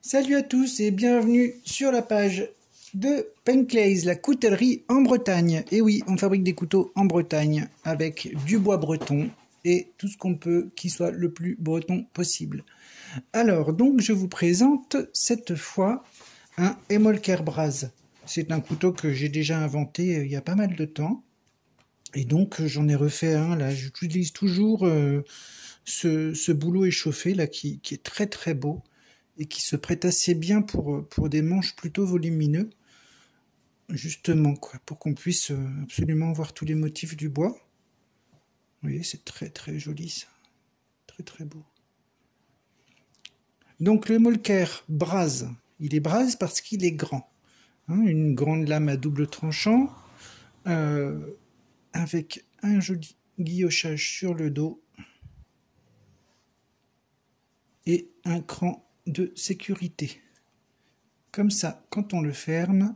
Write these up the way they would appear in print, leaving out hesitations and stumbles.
Salut à tous et bienvenue sur la page de Penclays, la coutellerie en Bretagne. Et oui, on fabrique des couteaux en Bretagne avec du bois breton et tout ce qu'on peut qui soit le plus breton possible. Alors, donc je vous présente cette fois un Hemolker Braz. C'est un couteau que j'ai déjà inventé il y a pas mal de temps. Et donc j'en ai refait un là. J'utilise toujours ce boulot échauffé là qui est très très beau et qui se prête assez bien pour des manches plutôt volumineux, justement, quoi, pour qu'on puisse absolument voir tous les motifs du bois. Vous voyez, c'est très très joli ça, très très beau. Donc le Hemolker Braz, il est Braz parce qu'il est grand. Hein, une grande lame à double tranchant, avec un joli guillochage sur le dos et un cran de sécurité. Comme ça, quand on le ferme,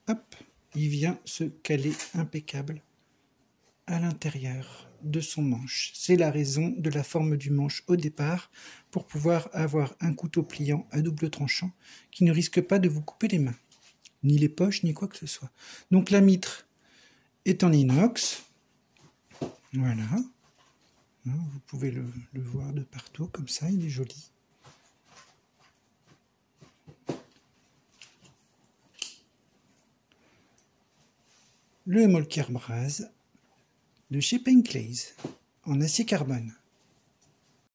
hop, il vient se caler impeccable à l'intérieur de son manche. C'est la raison de la forme du manche au départ, pour pouvoir avoir un couteau pliant à double tranchant qui ne risque pas de vous couper les mains, ni les poches, ni quoi que ce soit. Donc la mitre est en inox. Voilà. Vous pouvez le voir de partout, comme ça, il est joli. Le Hemolker Braz de chez Penclays en acier carbone.